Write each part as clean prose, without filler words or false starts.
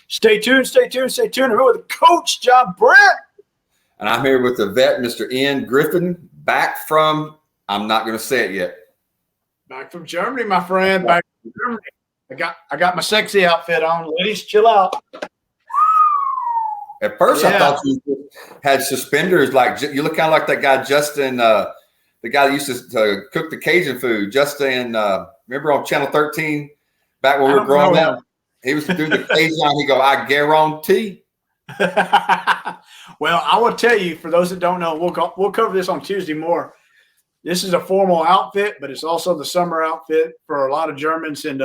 Stay tuned. I'm here with Coach John Brett. And I'm here with the vet, Mr. Ian Griffin, back from, I'm not going to say it yet. Back from Germany, my friend. Back from Germany. I got my sexy outfit on. Ladies, chill out. At first, I thought you had suspenders. Like you look kind of like that guy, Justin, the guy that used to cook the Cajun food. Justin, remember on Channel 13, back when we were growing up? He was doing the Cajun. He go, I guarantee. Well, I will tell you, for those that don't know, we'll cover this on Tuesday more. This is a formal outfit, but it's also the summer outfit for a lot of Germans, and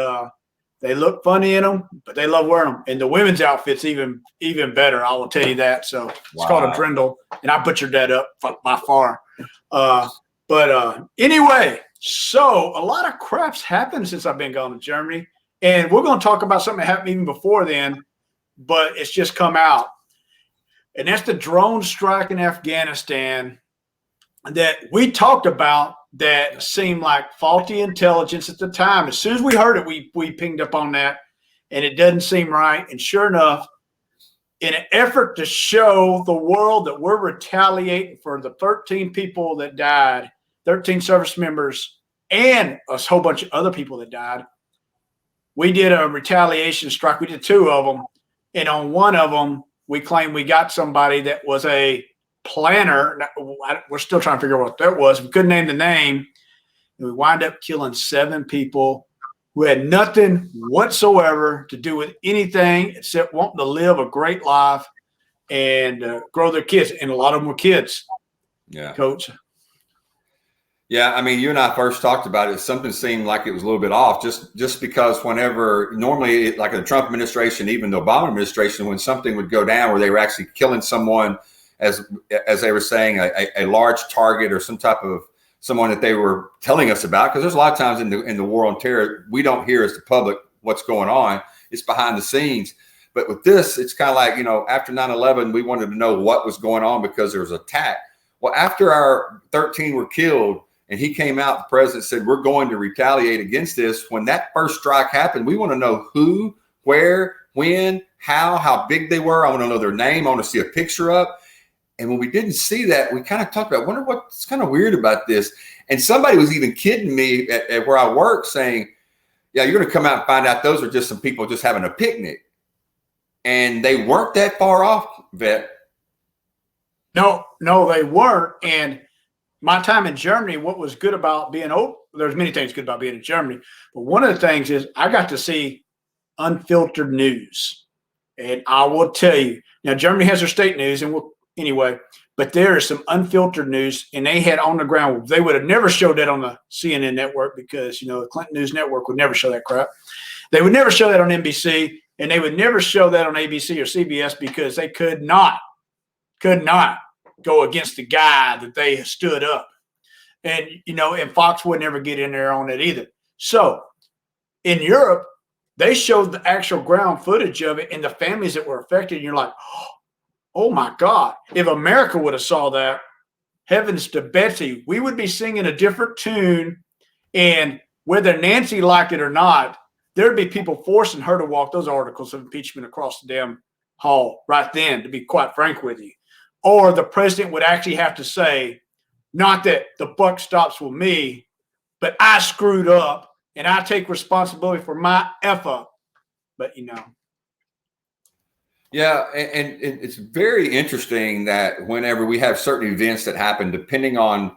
they look funny in them, but they love wearing them. And the women's outfit's even better. I will tell you that. So it's called a Drindle, and I butchered that up by far. But anyway, so a lot of crap's happened since I've been gone to Germany. And we're going to talk about something that happened even before then, but it's just come out. And that's the drone strike in Afghanistan that we talked about that seemed like faulty intelligence at the time. As soon as we heard it, we pinged up on that, and it doesn't seem right. And sure enough, in an effort to show the world that we're retaliating for the 13 people that died, 13 service members, and a whole bunch of other people that died, we did a retaliation strike. We did 2 of them. And on one of them, we claimed we got somebody that was a planner. We're still trying to figure out what that was. We couldn't name the name. And we wound up killing 7 people who had nothing whatsoever to do with anything except wanting to live a great life and grow their kids. And a lot of them were kids. Yeah. Coach. Yeah, I mean, you and I first talked about it. Something seemed like it was a little bit off, just because whenever normally, like the Trump administration, even the Obama administration, when something would go down where they were actually killing someone, as they were saying, a large target or some type of someone that they were telling us about, because there's a lot of times in the war on terror, we don't hear as the public what's going on. It's behind the scenes. But with this, it's kind of like, after 9/11, we wanted to know what was going on because there was an attack. Well, after our 13 were killed, and he came out, the president said, we're going to retaliate against this. When that first strike happened, we want to know who, where, when, how big they were. I want to know their name. I want to see a picture up. And when we didn't see that, we kind of talked about, wonder what's kind of weird about this. And somebody was even kidding me at where I work saying, yeah, you're going to come out and find out those are just some people just having a picnic. And they weren't that far off, Vet. No, they weren't. And my time in Germany, what was good about being there's many things good about being in Germany, but one of the things is I got to see unfiltered news. And I will tell you, now Germany has their state news, and anyway, but there is some unfiltered news, and they had on the ground. They would have never showed that on the CNN network because, the Clinton News Network would never show that crap. They would never show that on NBC, and they would never show that on ABC or CBS because they could not go against the guy that they stood up. And, and Fox would never get in there on it either. So in Europe, they showed the actual ground footage of it and the families that were affected. And you're like, oh my God, if America would have saw that, heavens to Betsy, we would be singing a different tune. And whether Nancy liked it or not, there'd be people forcing her to walk those articles of impeachment across the damn hall right then, to be quite frank with you. Or the president would actually have to say, not that the buck stops with me, but I screwed up and I take responsibility for my F up. But, Yeah, and it's very interesting that whenever we have certain events that happen, depending on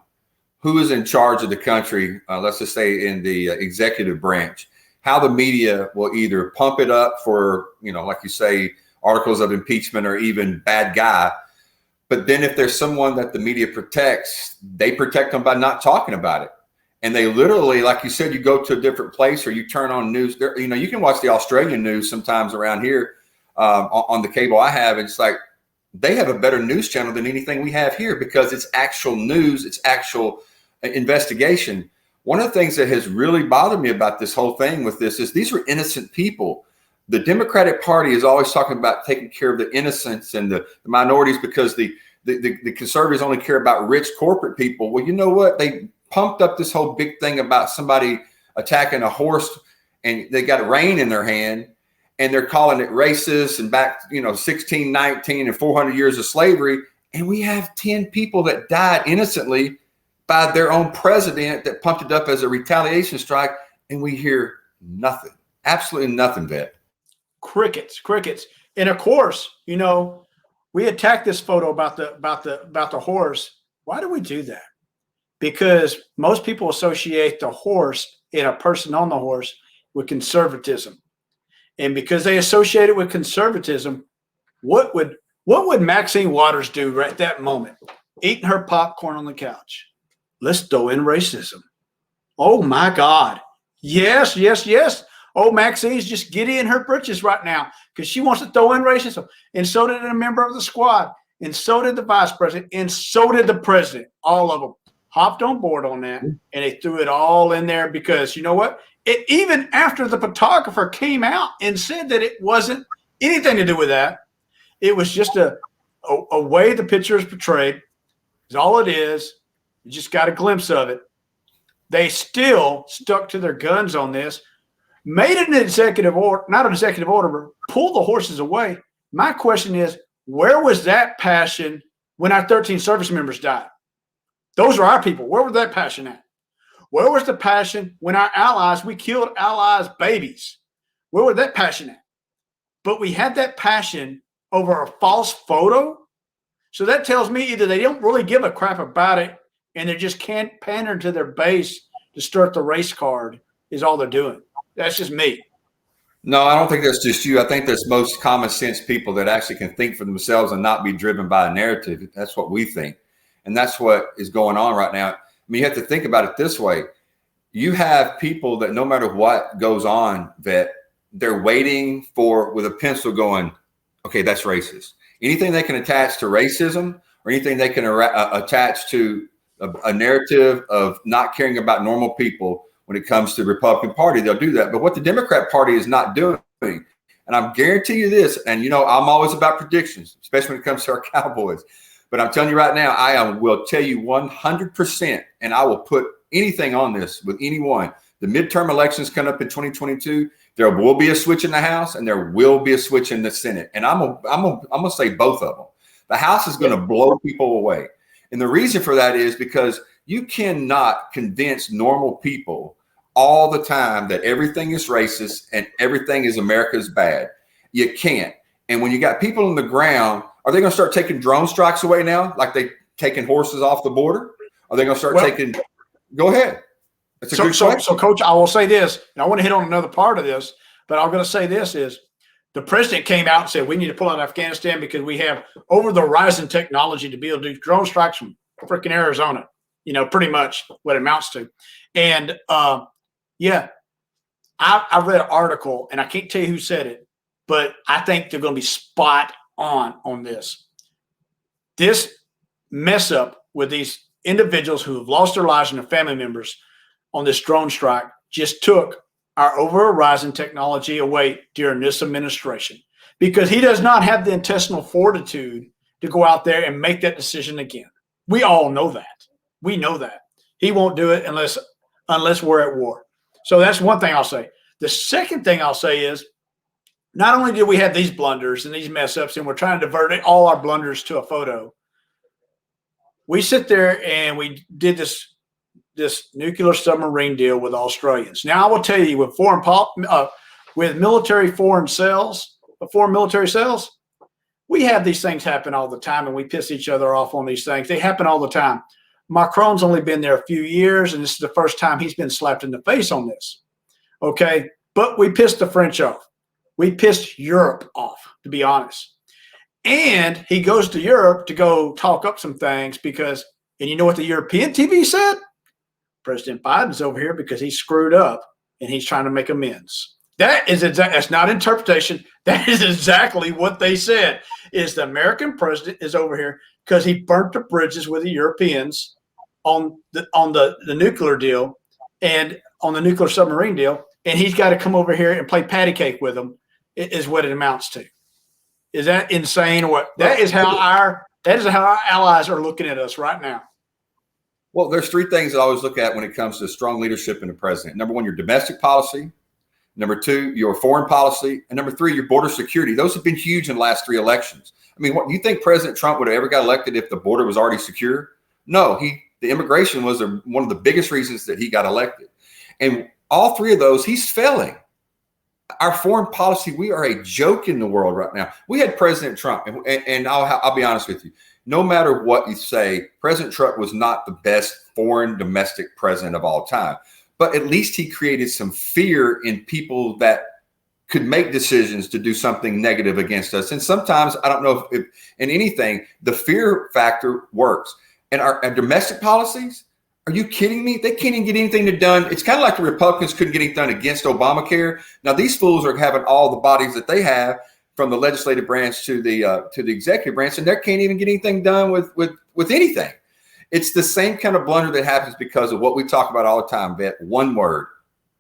who is in charge of the country, let's just say in the executive branch, how the media will either pump it up for, like you say, articles of impeachment or even bad guy. But then if there's someone that the media protects, they protect them by not talking about it. And they literally, like you said, you go to a different place or you turn on news. You can watch the Australian news sometimes around here on the cable I have. And it's like they have a better news channel than anything we have here because it's actual news. It's actual investigation. One of the things that has really bothered me about this whole thing with this is these were innocent people. The Democratic Party is always talking about taking care of the innocents and the minorities because the conservatives only care about rich corporate people. Well, you know what? They pumped up this whole big thing about somebody attacking a horse and they got a rein in their hand and they're calling it racist and back, 1619 and 400 years of slavery. And we have 10 people that died innocently by their own president that pumped it up as a retaliation strike. And we hear nothing, absolutely nothing, Vet. Crickets. And of course, we attacked this photo about the horse. Why do we do that? Because most people associate the horse and a person on the horse with conservatism. And because they associate it with conservatism, what would Maxine Waters do right at that moment? Eating her popcorn on the couch. Let's throw in racism. Oh my God. Yes. Oh, Maxine's just giddy in her britches right now because she wants to throw in racism. And so did a member of the squad. And so did the vice president. And so did the president. All of them hopped on board on that. And they threw it all in there because you know what? Even after the photographer came out and said that it wasn't anything to do with that, it was just a way the picture is portrayed. Is all it is. You just got a glimpse of it. They still stuck to their guns on this. Made it an executive order, not an executive order, but pulled the horses away. My question is, where was that passion when our 13 service members died? Those are our people. Where was that passion at? Where was the passion when our allies, we killed allies' babies? Where was that passion at? But we had that passion over a false photo. So that tells me either they don't really give a crap about it and they just can't pander to their base to start the race card is all they're doing. That's just me. No, I don't think that's just you. I think that's most common sense people that actually can think for themselves and not be driven by a narrative. That's what we think. And that's what is going on right now. I mean, you have to think about it this way. You have people that no matter what goes on, that they're waiting for with a pencil going, okay, that's racist. Anything they can attach to racism or anything they can attach to a narrative of not caring about normal people when it comes to the Republican Party, they'll do that. But what the Democrat Party is not doing, and I'm guarantee you this, and I'm always about predictions, especially when it comes to our Cowboys. But I'm telling you right now, will tell you 100%, and I will put anything on this with anyone. The midterm elections come up in 2022. There will be a switch in the House, and there will be a switch in the Senate. And I'm gonna say both of them. The House is going to blow people away, and the reason for that is because you cannot convince normal people all the time that everything is racist and everything is America's bad. You can't. And when you got people on the ground, are they going to start taking drone strikes away now, like they taking horses off the border? Are they going to start taking? Go ahead. That's a good question. So, Coach, I will say this, and I want to hit on another part of this, but I'm going to say this is the president came out and said we need to pull out of Afghanistan because we have over the horizon technology to be able to do drone strikes from freaking Arizona. Pretty much what it amounts to. And I read an article, and I can't tell you who said it, but I think they're going to be spot on this. This mess up with these individuals who have lost their lives and their family members on this drone strike just took our over horizon technology away during this administration because he does not have the intestinal fortitude to go out there and make that decision again. We all know that. We know that. He won't do it unless we're at war. So that's one thing I'll say. The second thing I'll say is not only did we have these blunders and these mess ups and we're trying to divert all our blunders to a photo, we sit there and we did this nuclear submarine deal with Australians. Now I will tell you with military foreign military sales, we have these things happen all the time and we piss each other off on these things. They happen all the time. Macron's only been there a few years, and this is the first time he's been slapped in the face on this. Okay? But we pissed the French off. We pissed Europe off, to be honest. And he goes to Europe to go talk up some things because, and you know what the European TV said? President Biden's over here because he screwed up and he's trying to make amends. That's not interpretation. That is exactly what they said. Is the American president is over here because he burnt the bridges with the Europeans on the nuclear deal, and on the nuclear submarine deal, and he's got to come over here and play patty cake with them, is what it amounts to. Is that insane? Or what? That is how our allies are looking at us right now. Well, there's three things that I always look at when it comes to strong leadership in the president. Number one, your domestic policy. Number two, your foreign policy. And number three, your border security. Those have been huge in the last three elections. I mean, what, you think President Trump would have ever got elected if the border was already secure? No, the immigration was one of the biggest reasons that he got elected. And all three of those, he's failing. Our foreign policy, we are a joke in the world right now. We had President Trump, and I'll be honest with you. No matter what you say, President Trump was not the best foreign domestic president of all time. But at least he created some fear in people that could make decisions to do something negative against us. And sometimes, I don't know if in anything, the fear factor works. And our domestic policies, are you kidding me? They can't even get anything done. It's kind of like the Republicans couldn't get anything done against Obamacare. Now, these fools are having all the bodies that they have, from the legislative branch to the executive branch, and they can't even get anything done with anything. It's the same kind of blunder that happens because of what we talk about all the time, Vet. One word: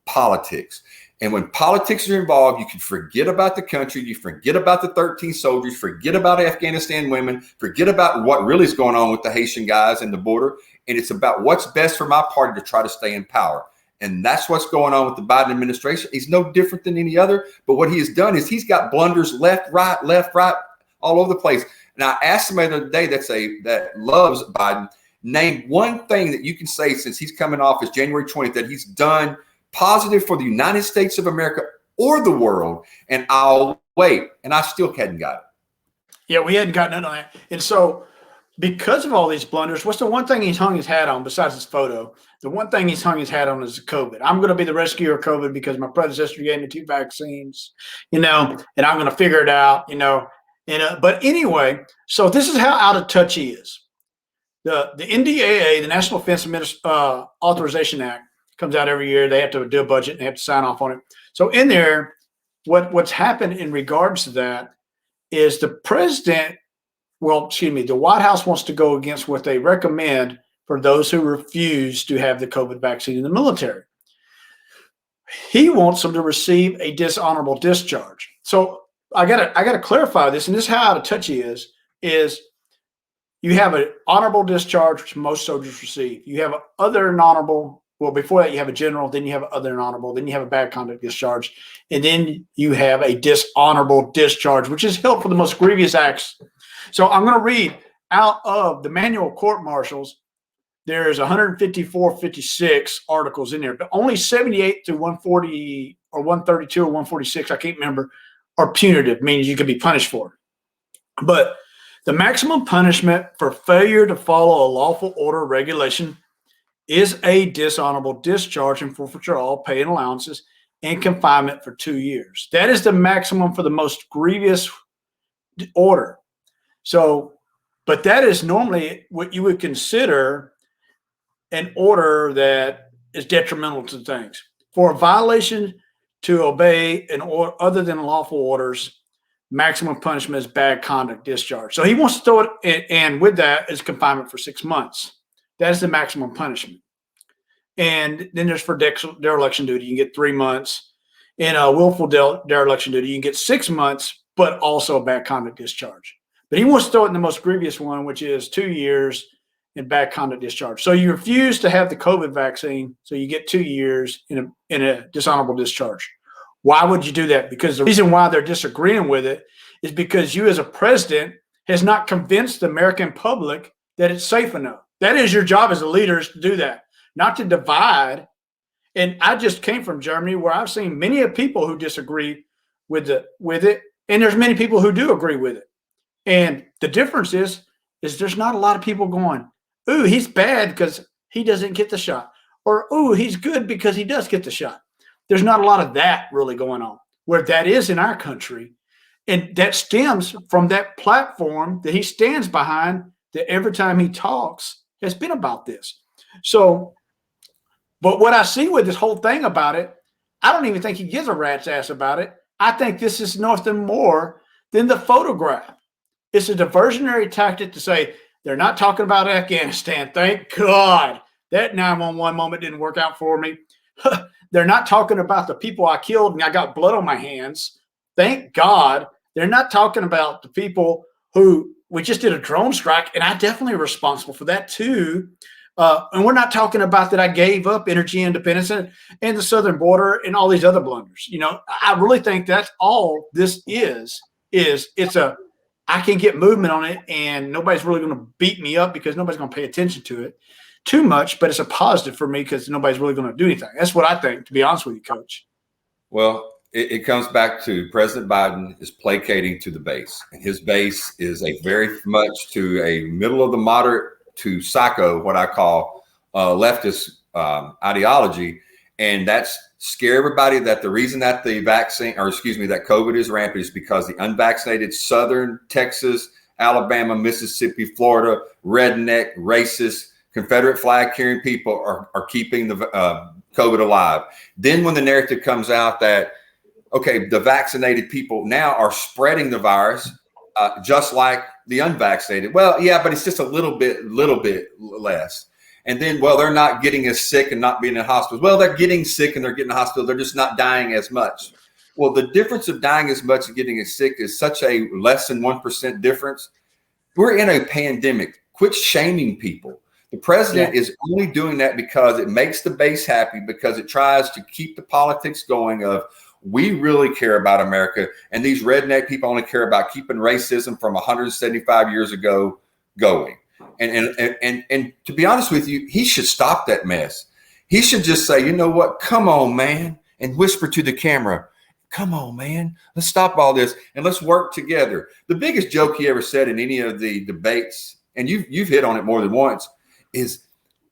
politics. And when politics are involved, you can forget about the country, you forget about the 13 soldiers, forget about Afghanistan women, forget about what really is going on with the Haitian guys and the border, and it's about what's best for my party to try to stay in power. And that's what's going on with the Biden administration. He's no different than any other. But what he has done is he's got blunders left, right, all over the place. And I asked somebody the other day that loves Biden, name one thing that you can say since he's coming off as January 20th that he's done positive for the United States of America or the world. And I'll wait. And I still hadn't got it. Yeah, we hadn't gotten none of that. And so because of all these blunders, what's the one thing he's hung his hat on besides his photo? The one thing he's hung his hat on is COVID. I'm going to be the rescuer of COVID because my predecessor gave me 2 vaccines, and I'm going to figure it out, But anyway, so this is how out of touch he is. The NDAA, the National Defense Authorization Act, comes out every year. They have to do a budget and they have to sign off on it. So in there, what's happened in regards to that is the White House wants to go against what they recommend for those who refuse to have the COVID vaccine in the military. He wants them to receive a dishonorable discharge. So I gotta clarify this, and this is how out of touch he is you have an honorable discharge, which most soldiers receive. You have other non-honorable. Well, before that, you have a general, then you have other non-honorable, then you have a bad conduct discharge, and then you have a dishonorable discharge, which is held for the most grievous acts. So I'm going to read out of the manual of court martials. There's 156 articles in there, but only 78 through 140 or 132 or 146, I can't remember, are punitive, meaning you can be punished for it. But the maximum punishment for failure to follow a lawful order or regulation is a dishonorable discharge and forfeiture of all pay and allowances and confinement for 2 years. That is the maximum for the most grievous order. So, but that is normally what you would consider an order that is detrimental to things. For a violation to obey an order other than lawful orders, maximum punishment is bad conduct discharge. So he wants to throw it, and with that is confinement for 6 months. That is the maximum punishment. And then there's for dereliction duty, you can get 3 months. In a willful dereliction duty, you can get 6 months, but also a bad conduct discharge. But he wants to throw it in the most grievous one, which is 2 years in bad conduct discharge. So you refuse to have the COVID vaccine, so you get 2 years in a dishonorable discharge. Why would you do that? Because the reason why they're disagreeing with it is because you as a president has not convinced the American public that it's safe enough. That is your job as a leader, is to do that, not to divide. And I just came from Germany, where I've seen many people who disagree with it, and there's many people who do agree with it. And the difference is there's not a lot of people going, ooh, he's bad because he doesn't get the shot, or ooh, he's good because he does get the shot. There's not a lot of that really going on, where that is in our country. And that stems from that platform that he stands behind, that every time he talks has been about this. So, but what I see with this whole thing about it, I don't even think he gives a rat's ass about it. I think this is nothing more than the photograph. It's a diversionary tactic to say they're not talking about Afghanistan. Thank God that 911 moment didn't work out for me. They're not talking about the people I killed and I got blood on my hands. Thank God. They're not talking about the people who we just did a drone strike, and I definitely am responsible for that too. And we're not talking about that I gave up energy independence and the southern border and all these other blunders. I really think that's all this is it's I can get movement on it, and nobody's really going to beat me up because nobody's going to pay attention to it too much, but it's a positive for me because nobody's really going to do anything. That's what I think, to be honest with you, Coach. Well, it comes back to President Biden is placating to the base, and his base is a very much to a middle of the moderate to psycho, what I call leftist ideology. And that's scare everybody that the reason that the vaccine, or excuse me, that COVID is rampant is because the unvaccinated Southern Texas, Alabama, Mississippi, Florida, redneck, racist, Confederate flag carrying people are keeping the COVID alive. Then when the narrative comes out that, okay, the vaccinated people now are spreading the virus, just like the unvaccinated. Well, yeah, but it's just a little bit less. And then, well, they're not getting as sick and not being in hospitals. Well, they're getting sick and they're getting in hospital. They're just not dying as much. Well, the difference of dying as much and getting as sick is such a less than 1% difference. We're in a pandemic. Quit shaming people. The president is only doing that because it makes the base happy, because it tries to keep the politics going of, we really care about America, and these redneck people only care about keeping racism from 175 years ago going. And to be honest with you, he should stop that mess. He should just say, you know what? Come on, man, and whisper to the camera. Come on, man. Let's stop all this and let's work together. The biggest joke he ever said in any of the debates, and you've hit on it more than once, is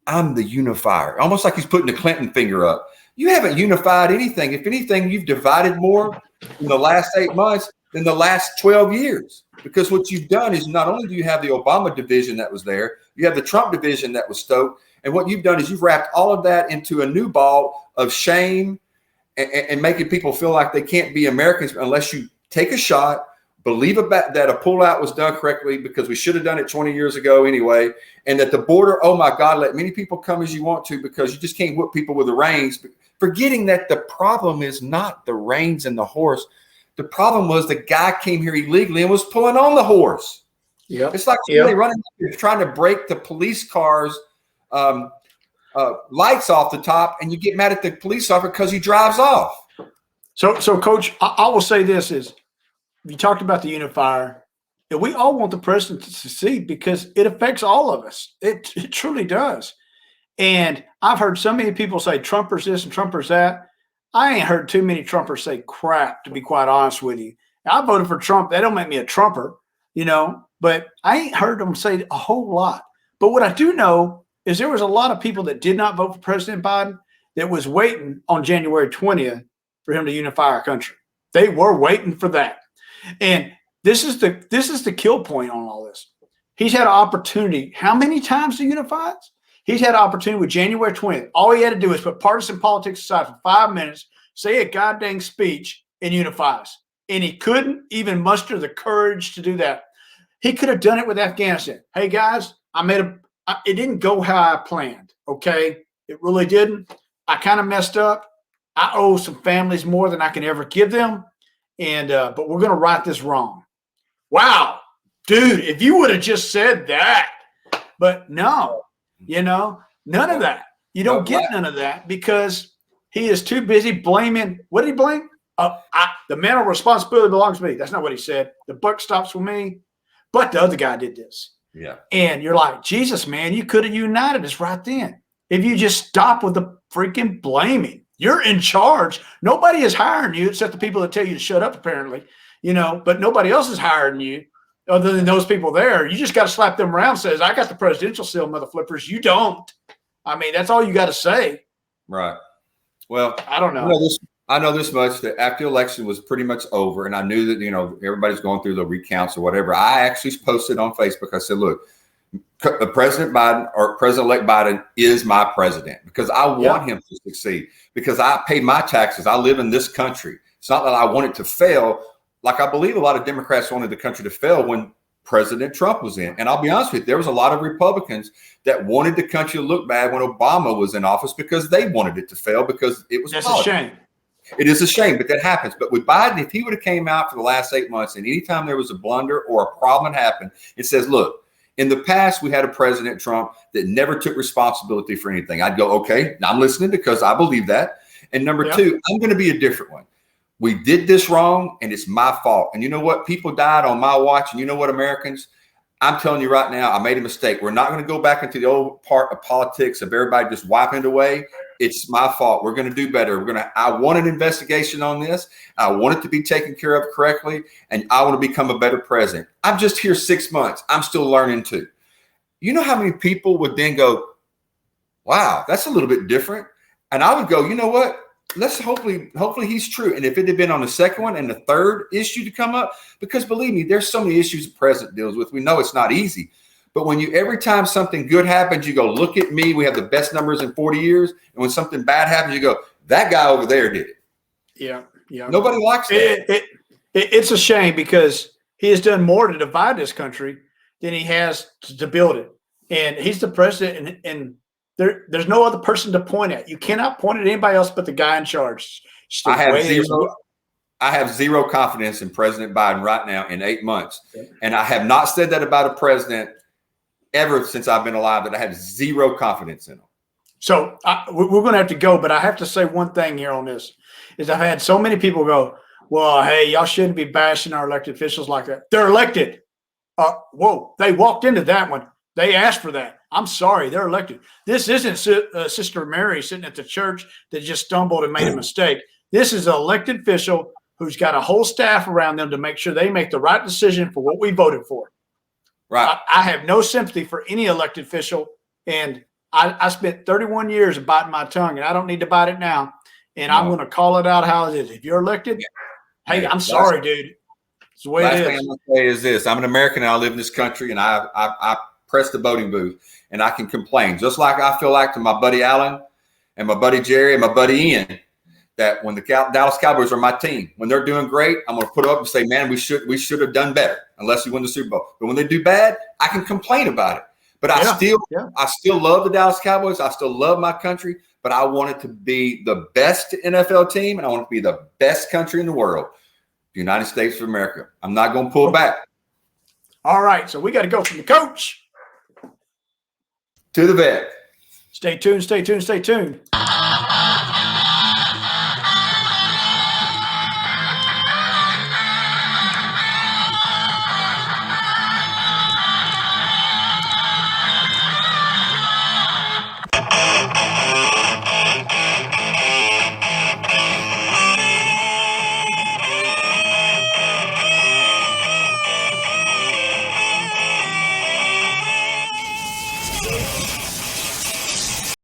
I'm the unifier. Almost like he's putting the Clinton finger up. You haven't unified anything. If anything, you've divided more in the last 8 months than the last 12 years. Because what you've done is not only do you have the Obama division that was there, you have the Trump division that was stoked. And what you've done is you've wrapped all of that into a new ball of shame and making people feel like they can't be Americans unless you take a shot, believe that a pullout was done correctly because we should have done it 20 years ago anyway, and that the border, oh my God, let many people come as you want to because you just can't whip people with the reins, forgetting that the problem is not the reins and the horse. The problem was the guy came here illegally and was pulling on the horse. Yeah, it's like somebody running, trying to break the police cars' lights off the top, and you get mad at the police officer because he drives off. So Coach, I will say this is, you talked about the unifier. And we all want the president to succeed because it affects all of us. It truly does. And I've heard so many people say Trumpers this and Trumpers that. I ain't heard too many Trumpers say crap, to be quite honest with you. I voted for Trump. That don't make me a Trumper, but I ain't heard them say a whole lot. But what I do know is there was a lot of people that did not vote for President Biden that was waiting on January 20th for him to unify our country. They were waiting for that. And this is the kill point on all this. He's had an opportunity. How many times to unify us? He's had an opportunity with January 20th. All he had to do is put partisan politics aside for 5 minutes, say a goddamn speech, and unify us. And he couldn't even muster the courage to do that. He could have done it with Afghanistan. Hey, guys, it didn't go how I planned, okay? It really didn't. I kind of messed up. I owe some families more than I can ever give them. And but we're going to right this wrong. Wow, dude, if you would have just said that. But no, none of that. You don't get none of that because he is too busy blaming. What did he blame? The mental responsibility belongs to me. That's not what he said. The buck stops with me. But the other guy did this. Yeah. And you're like, Jesus, man, you could have united us right then. If you just stop with the freaking blaming. You're in charge. Nobody is hiring you except the people that tell you to shut up, apparently, but nobody else is hiring you other than those people there. You just got to slap them around and says, I got the presidential seal, mother flippers. You don't. I mean, that's all you got to say. Right. Well, I don't know. I know this much that after the election was pretty much over, and I knew that, everybody's going through the recounts or whatever. I actually posted on Facebook. I said, look, President Biden or President-elect Biden is my president because I want him to succeed because I pay my taxes. I live in this country. It's not that I want it to fail. Like I believe a lot of Democrats wanted the country to fail when President Trump was in. And I'll be honest with you, there was a lot of Republicans that wanted the country to look bad when Obama was in office because they wanted it to fail because it was That's politics. a shame. It is a shame, but that happens. But with Biden, if he would have came out for the last 8 months and anytime there was a blunder or a problem happened, it says, look, in the past, we had a President Trump that never took responsibility for anything. I'd go, okay, now I'm listening because I believe that. And number two, I'm going to be a different one. We did this wrong and it's my fault. And you know what? People died on my watch. And you know what, Americans? I'm telling you right now, I made a mistake. We're not going to go back into the old part of politics of everybody just wiping it away. It's my fault. We're going to do better. I want an investigation on this. I want it to be taken care of correctly. And I want to become a better president. I'm just here 6 months. I'm still learning too. You know how many people would then go, wow, that's a little bit different. And I would go, you know what? Let's hopefully he's true. And if it had been on the second one and the third issue to come up, because believe me, there's so many issues the president deals with. We know it's not easy. But when every time something good happens, you go, look at me. We have the best numbers in 40 years. And when something bad happens, you go, that guy over there did it. Yeah. Nobody likes that. It's a shame because he has done more to divide this country than he has to build it. And he's the president, and there's no other person to point at. You cannot point at anybody else but the guy in charge. I have zero confidence in President Biden right now in 8 months. Okay. And I have not said that about a president ever since I've been alive, that I have zero confidence in him. So we're going to have to go, but I have to say one thing here on this is I've had so many people go, well, hey, y'all shouldn't be bashing our elected officials like that. They're elected. Whoa, they walked into that one. They asked for that. I'm sorry, they're elected. This isn't Sister Mary sitting at the church that just stumbled and made a mistake. This is an elected official who's got a whole staff around them to make sure they make the right decision for what we voted for. Right. I have no sympathy for any elected official, and I spent 31 years biting my tongue, and I don't need to bite it now. And I'm going to call it out how it is. If you're elected, hey, I'm sorry, dude. It's the way it is. Last thing I'm going to say is this. I'm an American, and I live in this country, and I press the voting booth, and I can complain. Just like I feel like to my buddy Allen and my buddy Jerry and my buddy Ian, that when the Dallas Cowboys are my team, when they're doing great, I'm going to put up and say, man, we should have done better unless we win the Super Bowl. But when they do bad, I can complain about it. But I still love the Dallas Cowboys. I still love my country, but I want it to be the best NFL team, and I want it to be the best country in the world, the United States of America. I'm not going to pull back. All right, so we got to go from the coach to the vet. Stay tuned, stay tuned, stay tuned.